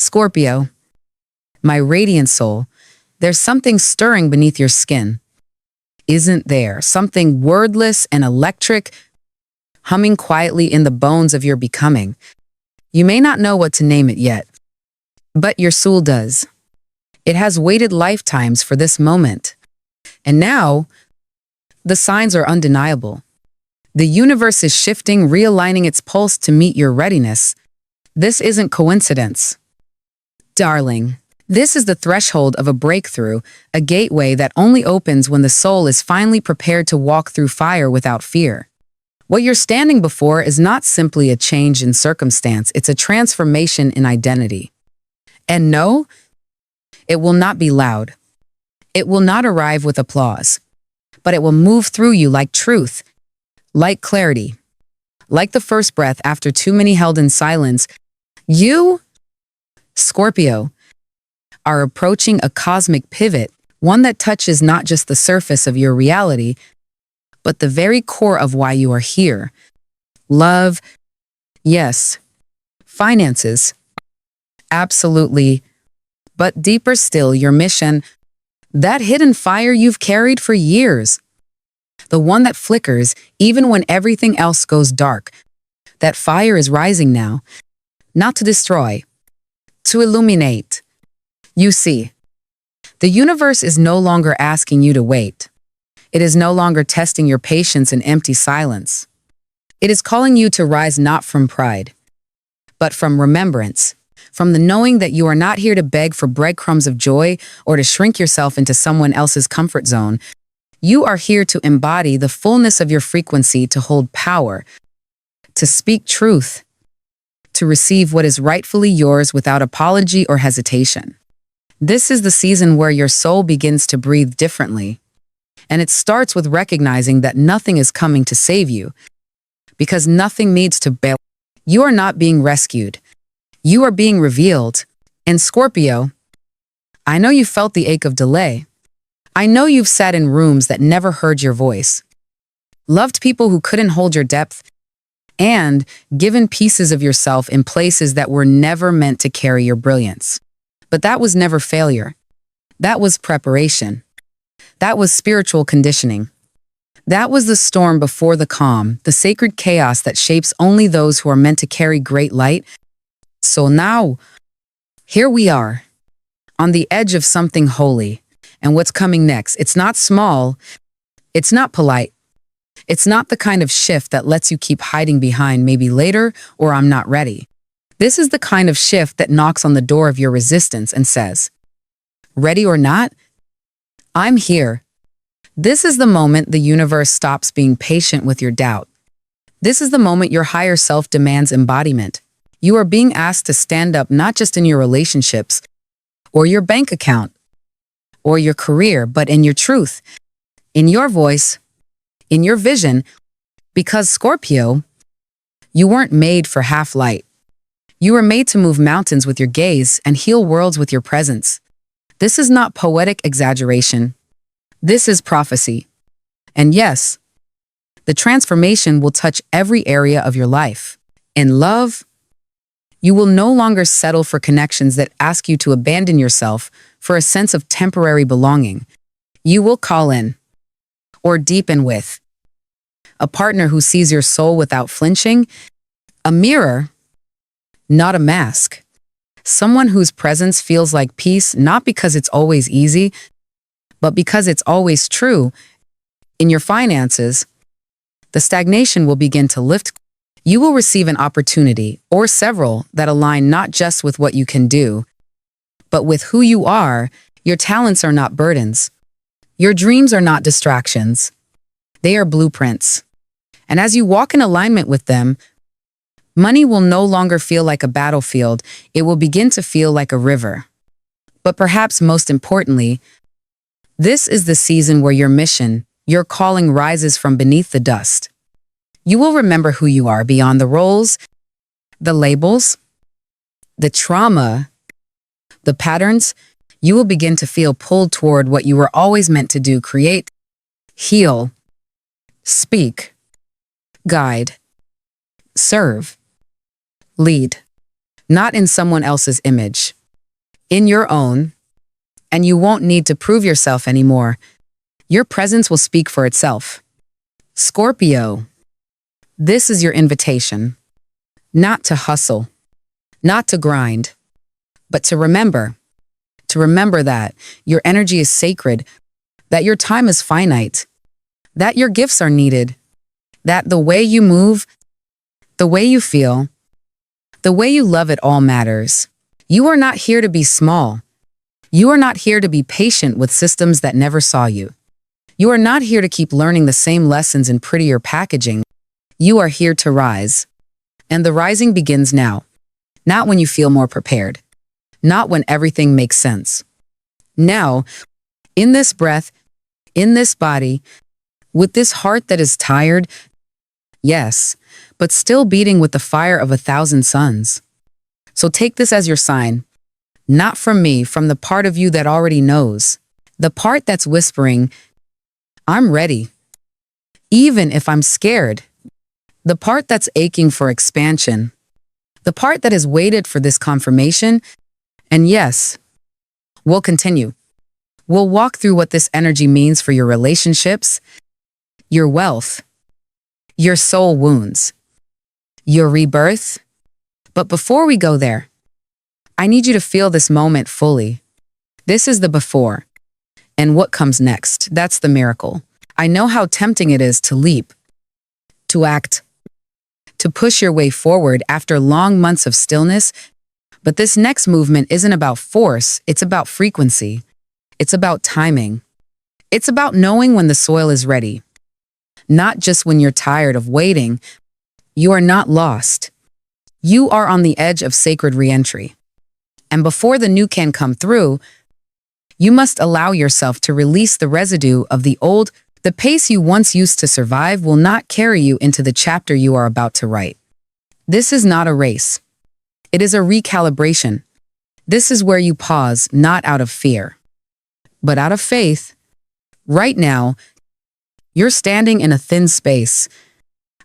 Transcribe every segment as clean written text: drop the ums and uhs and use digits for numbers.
Scorpio, my radiant soul, there's something stirring beneath your skin. Isn't there something wordless and electric, humming quietly in the bones of your becoming? You may not know what to name it yet, but your soul does. It has waited lifetimes for this moment. And now, the signs are undeniable. The universe is shifting, realigning its pulse to meet your readiness. This isn't coincidence. Darling, this is the threshold of a breakthrough, a gateway that only opens when the soul is finally prepared to walk through fire without fear. What you're standing before is not simply a change in circumstance, it's a transformation in identity. And no, it will not be loud. It will not arrive with applause, but it will move through you like truth, like clarity, like the first breath after too many held in silence. You, Scorpio, are approaching a cosmic pivot, one that touches not just the surface of your reality, but the very core of why you are here. Love, yes. Finances, absolutely. But deeper still, your mission, that hidden fire you've carried for years. The one that flickers even when everything else goes dark. That fire is rising now, not to destroy, to illuminate. You see, the universe is no longer asking you to wait. It is no longer testing your patience in empty silence. It is calling you to rise not from pride, but from remembrance, from the knowing that you are not here to beg for breadcrumbs of joy or to shrink yourself into someone else's comfort zone. You are here to embody the fullness of your frequency, to hold power, to speak truth, to receive what is rightfully yours without apology or hesitation. This is the season where your soul begins to breathe differently. And it starts with recognizing that nothing is coming to save you, because nothing needs to bail. You are not being rescued. You are being revealed. And Scorpio, I know you felt the ache of delay. I know you've sat in rooms that never heard your voice, loved people who couldn't hold your depth, and given pieces of yourself in places that were never meant to carry your brilliance. But that was never failure. That was preparation. That was spiritual conditioning. That was the storm before the calm, the sacred chaos that shapes only those who are meant to carry great light. So now, here we are, on the edge of something holy. And what's coming next? It's not small. It's not polite. It's not the kind of shift that lets you keep hiding behind maybe later or I'm not ready. This is the kind of shift that knocks on the door of your resistance and says, ready or not, I'm here. This is the moment the universe stops being patient with your doubt. This is the moment your higher self demands embodiment. You are being asked to stand up not just in your relationships, or your bank account, or your career, but in your truth, in your voice, in your vision, because Scorpio, you weren't made for half light. You were made to move mountains with your gaze and heal worlds with your presence. This is not poetic exaggeration. This is prophecy. And yes, the transformation will touch every area of your life. In love, you will no longer settle for connections that ask you to abandon yourself for a sense of temporary belonging. You will call in, or deepen with, a partner who sees your soul without flinching, a mirror, not a mask. Someone whose presence feels like peace, not because it's always easy, but because it's always true. In your finances, the stagnation will begin to lift. You will receive an opportunity, or several, that align not just with what you can do, but with who you are. Your talents are not burdens. Your dreams are not distractions. They are blueprints. And as you walk in alignment with them, money will no longer feel like a battlefield. It will begin to feel like a river. But perhaps most importantly, this is the season where your mission, your calling rises from beneath the dust. You will remember who you are beyond the roles, the labels, the trauma, the patterns. You will begin to feel pulled toward what you were always meant to do: create, heal, speak, guide, serve, lead. not in someone else's image, in your own, and you won't need to prove yourself anymore. Your presence will speak for itself. Scorpio, this is your invitation. Not to hustle, not to grind, but to remember. To remember that your energy is sacred, that your time is finite, that your gifts are needed, that the way you move, the way you feel, the way you love it all matters. You are not here to be small. You are not here to be patient with systems that never saw you. You are not here to keep learning the same lessons in prettier packaging. You are here to rise. And the rising begins now. Not when you feel more prepared. Not when everything makes sense. Now, in this breath, in this body, with this heart that is tired, yes, but still beating with the fire of 1,000 suns. So take this as your sign. Not from me, from the part of you that already knows. The part that's whispering, I'm ready. Even if I'm scared. The part that's aching for expansion. The part that has waited for this confirmation. And yes, we'll continue. We'll walk through what this energy means for your relationships, your wealth, your soul wounds, your rebirth. But before we go there, I need you to feel this moment fully. This is the before. And what comes next, that's the miracle. I know how tempting it is to leap, to act, to push your way forward after long months of stillness. But this next movement isn't about force, it's about frequency. It's about timing. It's about knowing when the soil is ready. Not just when you're tired of waiting. You are not lost. You are on the edge of sacred reentry. And before the new can come through, you must allow yourself to release the residue of the old. The pace you once used to survive will not carry you into the chapter you are about to write. This is not a race. It is a recalibration. This is where you pause, not out of fear, but out of faith. Right now, you're standing in a thin space,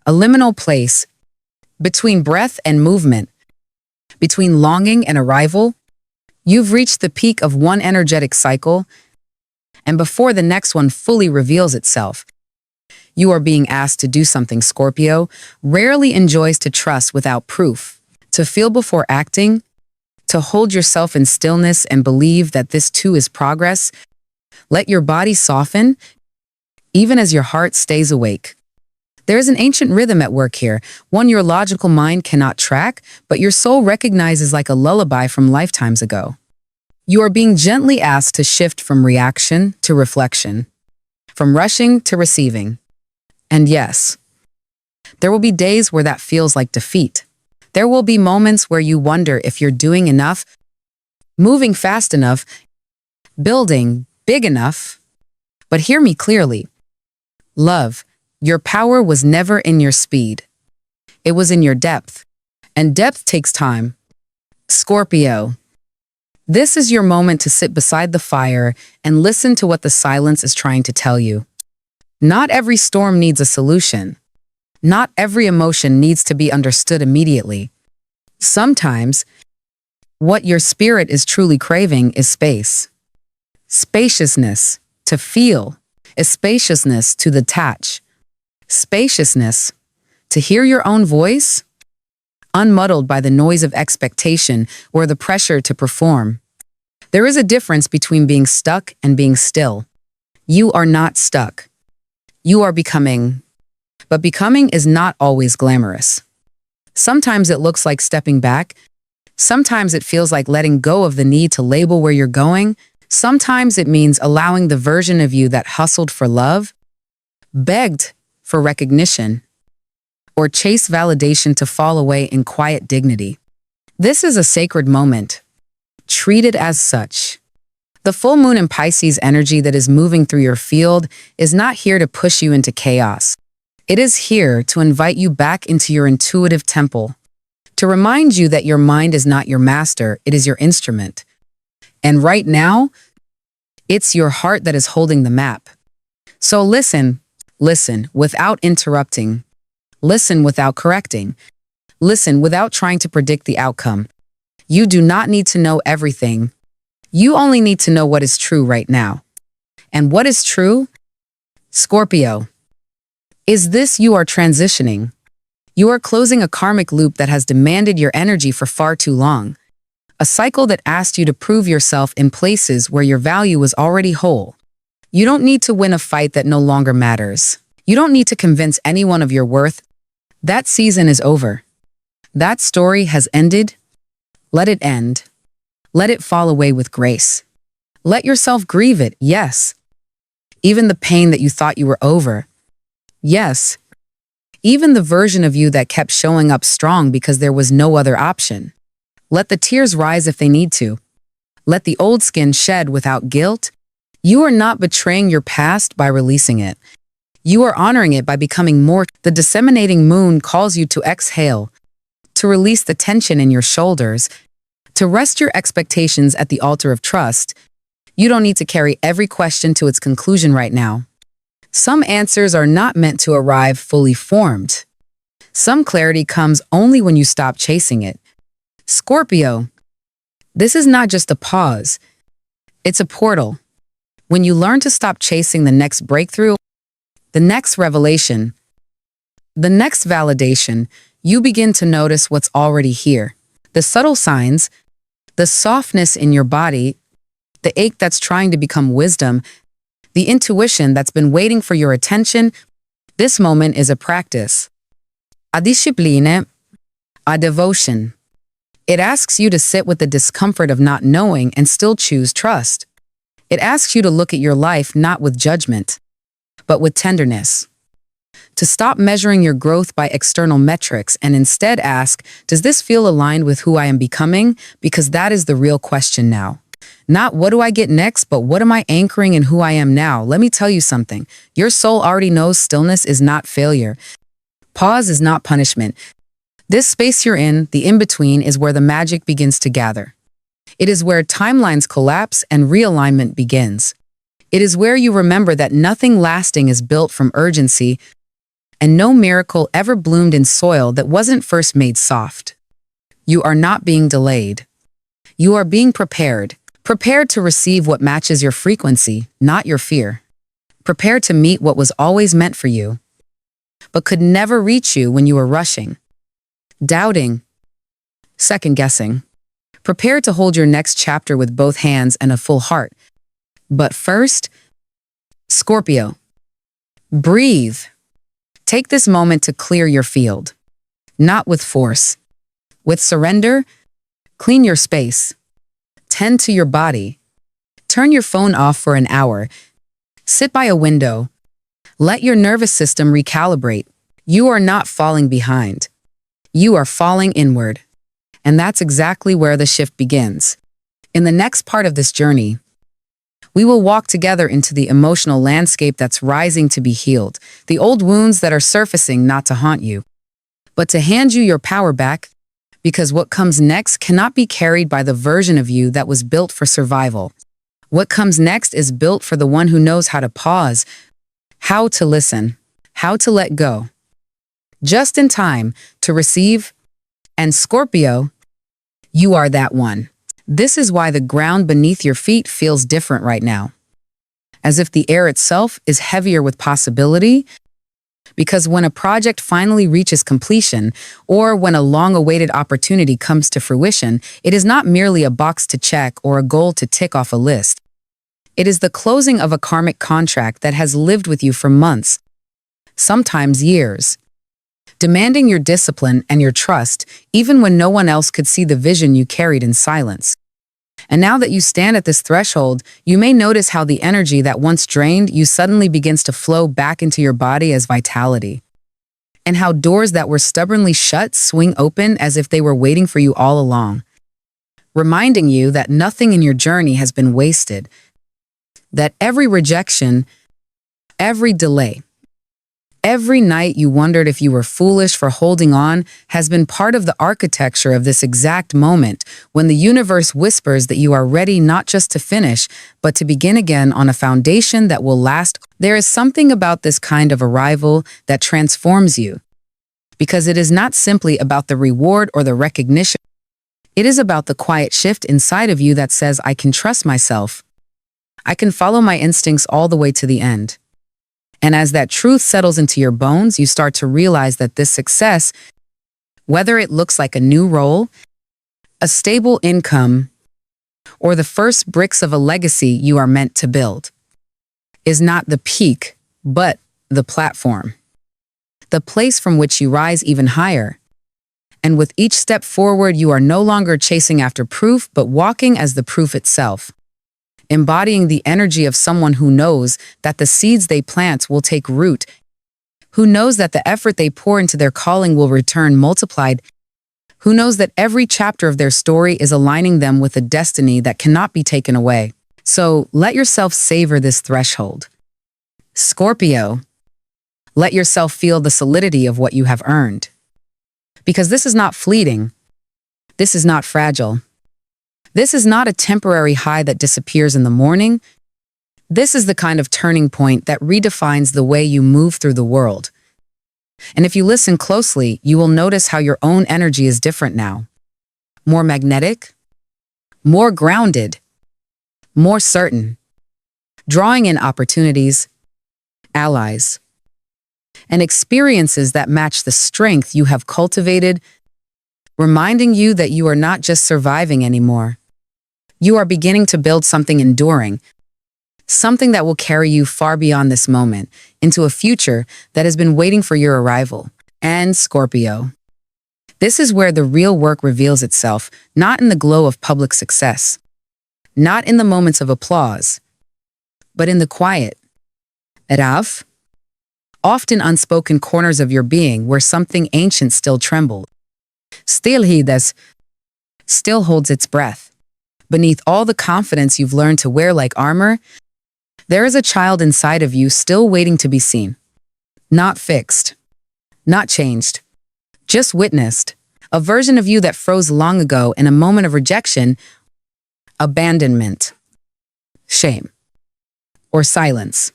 a liminal place, between breath and movement, between longing and arrival. You've reached the peak of one energetic cycle, and before the next one fully reveals itself, you are being asked to do something Scorpio rarely enjoys: to trust without proof, to feel before acting, to hold yourself in stillness and believe that this too is progress. Let your body soften, even as your heart stays awake. There is an ancient rhythm at work here, one your logical mind cannot track, but your soul recognizes like a lullaby from lifetimes ago. You are being gently asked to shift from reaction to reflection, from rushing to receiving. And yes, there will be days where that feels like defeat. There will be moments where you wonder if you're doing enough, moving fast enough, building big enough. But hear me clearly. Love, your power was never in your speed. It was in your depth. And depth takes time. Scorpio, this is your moment to sit beside the fire and listen to what the silence is trying to tell you. Not every storm needs a solution. Not every emotion needs to be understood immediately. Sometimes, what your spirit is truly craving is space. Spaciousness to feel, a spaciousness to detach, spaciousness to hear your own voice, unmuddled by the noise of expectation or the pressure to perform. There is a difference between being stuck and being still. You are not stuck. You are becoming. But becoming is not always glamorous. Sometimes it looks like stepping back. Sometimes it feels like letting go of the need to label where you're going. Sometimes it means allowing the version of you that hustled for love, begged for recognition, or chased validation to fall away in quiet dignity. This is a sacred moment. Treat it as such. The full moon in Pisces energy that is moving through your field is not here to push you into chaos. It is here to invite you back into your intuitive temple, to remind you that your mind is not your master, it is your instrument. And right now, it's your heart that is holding the map. So listen without interrupting. Listen without correcting. Listen without trying to predict the outcome. You do not need to know everything. You only need to know what is true right now. And what is true? Scorpio. Is this you are transitioning? You are closing a karmic loop that has demanded your energy for far too long. A cycle that asked you to prove yourself in places where your value was already whole. You don't need to win a fight that no longer matters. You don't need to convince anyone of your worth. That season is over. That story has ended. Let it end. Let it fall away with grace. Let yourself grieve it, yes. Even the pain that you thought you were over. Yes. Even the version of you that kept showing up strong because there was no other option. Let the tears rise if they need to. Let the old skin shed without guilt. You are not betraying your past by releasing it. You are honoring it by becoming more. The disseminating moon calls you to exhale, to release the tension in your shoulders, to rest your expectations at the altar of trust. You don't need to carry every question to its conclusion right now. Some answers are not meant to arrive fully formed. Some clarity comes only when you stop chasing it. Scorpio, this is not just a pause. It's a portal. When you learn to stop chasing the next breakthrough, the next revelation, the next validation, you begin to notice what's already here. The subtle signs, the softness in your body, the ache that's trying to become wisdom, the intuition that's been waiting for your attention. This moment is a practice. A discipline, a devotion. It asks you to sit with the discomfort of not knowing and still choose trust. It asks you to look at your life not with judgment, but with tenderness. To stop measuring your growth by external metrics and instead ask, does this feel aligned with who I am becoming? Because that is the real question now. Not what do I get next, but what am I anchoring in who I am now? Let me tell you something. Your soul already knows stillness is not failure. Pause is not punishment. This space you're in, the in-between, is where the magic begins to gather. It is where timelines collapse and realignment begins. It is where you remember that nothing lasting is built from urgency, and no miracle ever bloomed in soil that wasn't first made soft. You are not being delayed. You are being prepared. Prepared to receive what matches your frequency, not your fear. Prepared to meet what was always meant for you, but could never reach you when you were rushing, doubting, second-guessing. Prepared to hold your next chapter with both hands and a full heart. But first, Scorpio, breathe. Take this moment to clear your field. Not with force. With surrender, clean your space. Tend to your body. Turn your phone off for an hour. Sit by a window. Let your nervous system recalibrate. You are not falling behind. You are falling inward. And that's exactly where the shift begins. In the next part of this journey, we will walk together into the emotional landscape that's rising to be healed, the old wounds that are surfacing not to haunt you, but to hand you your power back, because what comes next cannot be carried by the version of you that was built for survival. What comes next is built for the one who knows how to pause, how to listen, how to let go. Just in time to receive. And Scorpio, you are that one. This is why the ground beneath your feet feels different right now. As if the air itself is heavier with possibility. Because when a project finally reaches completion, or when a long-awaited opportunity comes to fruition, it is not merely a box to check or a goal to tick off a list. It is the closing of a karmic contract that has lived with you for months, sometimes years, demanding your discipline and your trust, even when no one else could see the vision you carried in silence. And now that you stand at this threshold, you may notice how the energy that once drained you suddenly begins to flow back into your body as vitality. And how doors that were stubbornly shut swing open as if they were waiting for you all along, reminding you that nothing in your journey has been wasted, that every rejection, every delay, every night you wondered if you were foolish for holding on has been part of the architecture of this exact moment when the universe whispers that you are ready not just to finish, but to begin again on a foundation that will last. There is something about this kind of arrival that transforms you, because it is not simply about the reward or the recognition. It is about the quiet shift inside of you that says, I can trust myself. I can follow my instincts all the way to the end. And as that truth settles into your bones, you start to realize that this success, whether it looks like a new role, a stable income, or the first bricks of a legacy you are meant to build, is not the peak, but the platform. The place from which you rise even higher. And with each step forward, you are no longer chasing after proof, but walking as the proof itself. Embodying the energy of someone who knows that the seeds they plant will take root, who knows that the effort they pour into their calling will return multiplied, who knows that every chapter of their story is aligning them with a destiny that cannot be taken away. So let yourself savor this threshold. Scorpio, let yourself feel the solidity of what you have earned. Because this is not fleeting. This is not fragile. This is not a temporary high that disappears in the morning. This is the kind of turning point that redefines the way you move through the world. And if you listen closely, you will notice how your own energy is different now. More magnetic, more grounded, more certain, drawing in opportunities, allies, and experiences that match the strength you have cultivated, reminding you that you are not just surviving anymore. You are beginning to build something enduring, something that will carry you far beyond this moment, into a future that has been waiting for your arrival. And Scorpio, this is where the real work reveals itself, not in the glow of public success, not in the moments of applause, but in the quiet, rough, often unspoken corners of your being where something ancient still trembled. Still holds its breath. Beneath all the confidence you've learned to wear like armor, there is a child inside of you still waiting to be seen. Not fixed, not changed, just witnessed. A version of you that froze long ago in a moment of rejection, abandonment, shame, or silence.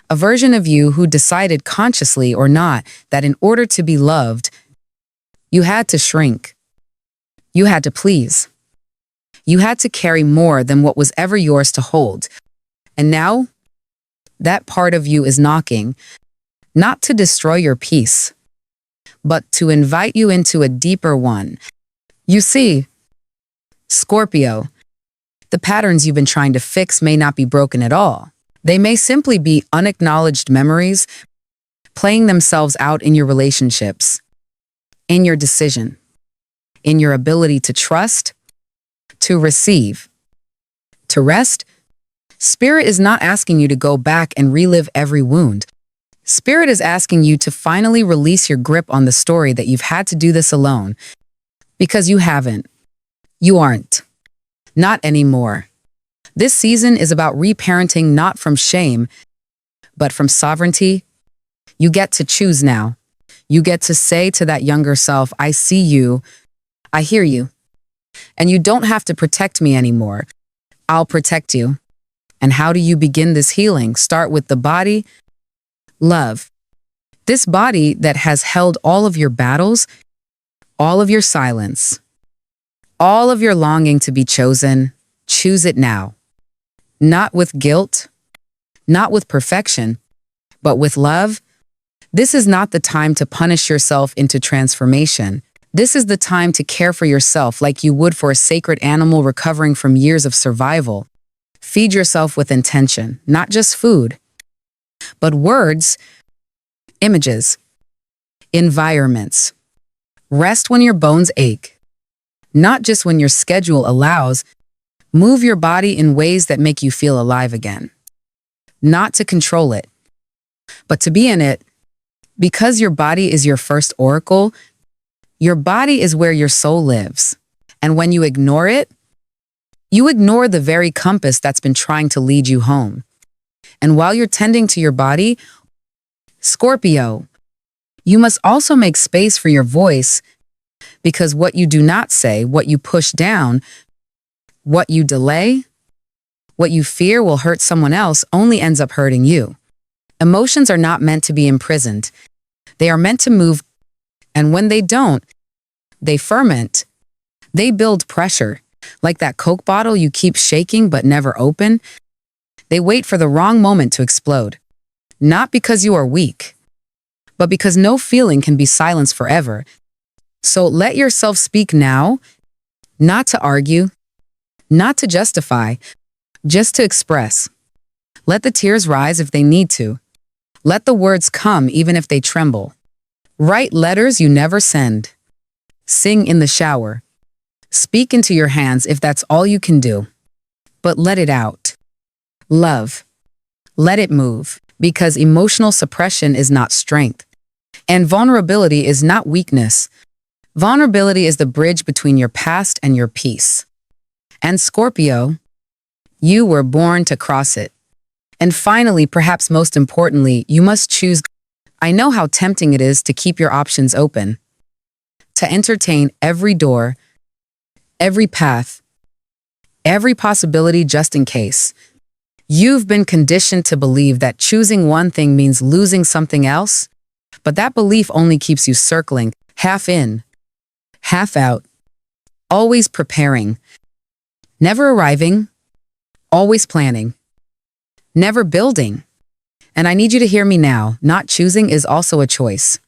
A version of you who decided consciously or not that in order to be loved, you had to shrink. You had to please. You had to carry more than what was ever yours to hold. And now, that part of you is knocking, not to destroy your peace, but to invite you into a deeper one. You see, Scorpio, the patterns you've been trying to fix may not be broken at all. They may simply be unacknowledged memories playing themselves out in your relationships, in your decision, in your ability to trust, to receive, to rest. Spirit is not asking you to go back and relive every wound. Spirit is asking you to finally release your grip on the story that you've had to do this alone. Because you haven't. You aren't. Not anymore. This season is about reparenting not from shame, but from sovereignty. You get to choose now. You get to say to that younger self, I see you, I hear you. And you don't have to protect me anymore. I'll protect you. And how do you begin this healing? Start with the body. Love. This body that has held all of your battles, all of your silence, all of your longing to be chosen. Choose it now. Not with guilt, not with perfection, but with love. This is not the time to punish yourself into transformation. This is the time to care for yourself like you would for a sacred animal recovering from years of survival. Feed yourself with intention, not just food, but words, images, environments. Rest when your bones ache, not just when your schedule allows. Move your body in ways that make you feel alive again. Not to control it, but to be in it. Because your body is your first oracle, your body is where your soul lives. And when you ignore it, you ignore the very compass that's been trying to lead you home. And while you're tending to your body, Scorpio, you must also make space for your voice, because what you do not say, what you push down, what you delay, what you fear will hurt someone else only ends up hurting you. Emotions are not meant to be imprisoned. They are meant to move, and when they don't, they ferment, They build pressure, like that Coke bottle you keep shaking but never open. They wait for the wrong moment to explode. Not because you are weak, but because no feeling can be silenced forever. So let yourself speak now, not to argue, not to justify, just to express. Let the tears rise if they need to. Let the words come even if they tremble. Write letters you never send. Sing in the shower. Speak into your hands if that's all you can do. But let it out. Love. Let it move, because emotional suppression is not strength. And vulnerability is not weakness. Vulnerability is the bridge between your past and your peace. And Scorpio, you were born to cross it. And finally, perhaps most importantly, you must choose. I know how tempting it is to keep your options open, to entertain every door, every path, every possibility just in case. You've been conditioned to believe that choosing one thing means losing something else, but that belief only keeps you circling, half in, half out, always preparing, never arriving, always planning, never building. And I need you to hear me now. Not choosing is also a choice.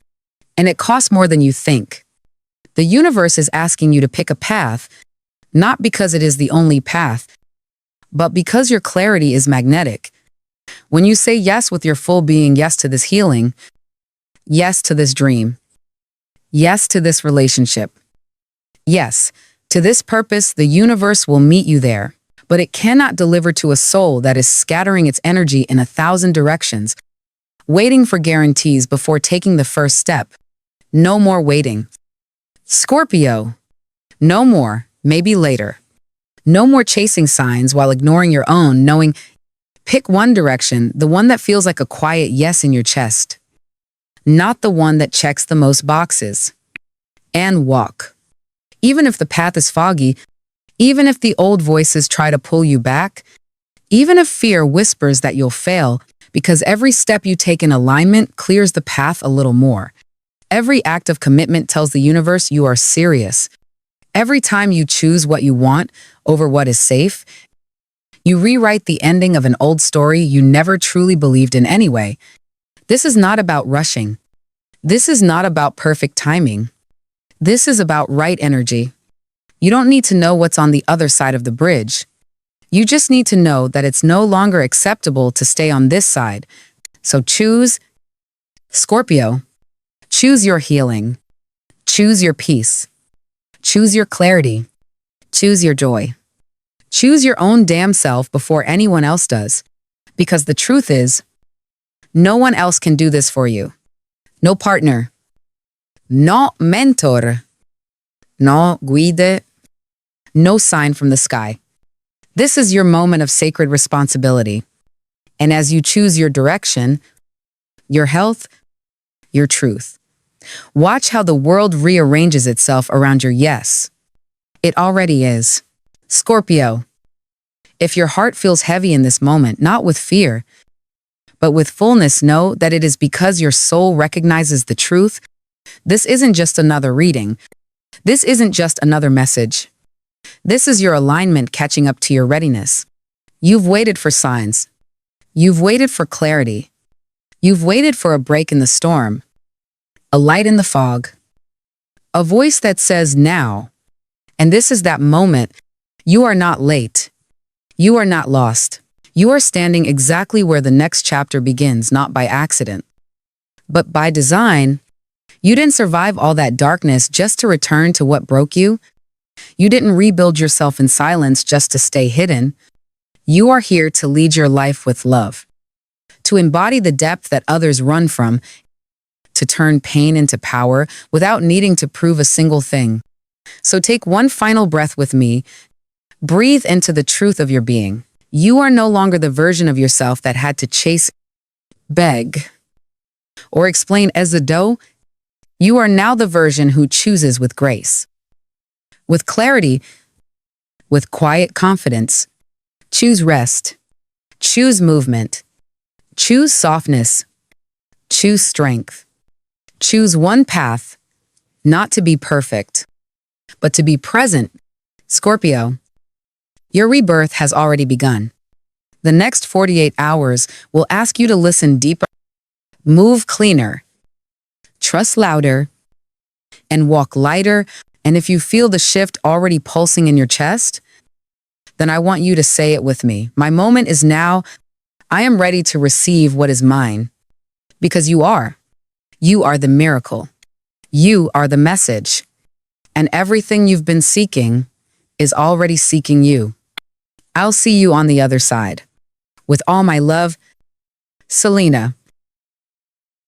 And it costs more than you think. The universe is asking you to pick a path, not because it is the only path, but because your clarity is magnetic. When you say yes with your full being, yes to this healing, yes to this dream, yes to this relationship, yes to this purpose, the universe will meet you there. But it cannot deliver to a soul that is scattering its energy in 1,000 directions, waiting for guarantees before taking the first step. No more waiting. Scorpio, no more, maybe later. No more chasing signs while ignoring your own, knowing, pick one direction, the one that feels like a quiet yes in your chest, not the one that checks the most boxes. And walk. Even if the path is foggy, even if the old voices try to pull you back, even if fear whispers that you'll fail, because every step you take in alignment clears the path a little more. Every act of commitment tells the universe you are serious. Every time you choose what you want over what is safe, you rewrite the ending of an old story you never truly believed in anyway. This is not about rushing. This is not about perfect timing. This is about right energy. You don't need to know what's on the other side of the bridge. You just need to know that it's no longer acceptable to stay on this side. So choose, Scorpio. Choose your healing. Choose your peace. Choose your clarity. Choose your joy. Choose your own damn self before anyone else does. Because the truth is, no one else can do this for you. No partner. No mentor. No guide. No sign from the sky. This is your moment of sacred responsibility. And as you choose your direction, your health, your truth, watch how the world rearranges itself around your yes. It already is. Scorpio, if your heart feels heavy in this moment, not with fear, but with fullness, know that it is because your soul recognizes the truth. This isn't just another reading. This isn't just another message. This is your alignment catching up to your readiness. You've waited for signs. You've waited for clarity. You've waited for a break in the storm, a light in the fog, a voice that says now. And this is that moment. You are not late. You are not lost. You are standing exactly where the next chapter begins, not by accident, but by design. You didn't survive all that darkness just to return to what broke you. You didn't rebuild yourself in silence just to stay hidden. You are here to lead your life with love, to embody the depth that others run from, to turn pain into power without needing to prove a single thing. So take one final breath with me. Breathe into the truth of your being. You are no longer the version of yourself that had to chase, beg, or explain as a doe. You are now the version who chooses with grace, with clarity, with quiet confidence. Choose rest. Choose movement. Choose softness. Choose strength. Choose one path, not to be perfect, but to be present. Scorpio, your rebirth has already begun. The next 48 hours will ask you to listen deeper, move cleaner, trust louder, and walk lighter. And if you feel the shift already pulsing in your chest, then I want you to say it with me. My moment is now. I am ready to receive what is mine. Because you are. You are the miracle. You are the message. And everything you've been seeking is already seeking you. I'll see you on the other side. With all my love, Selena.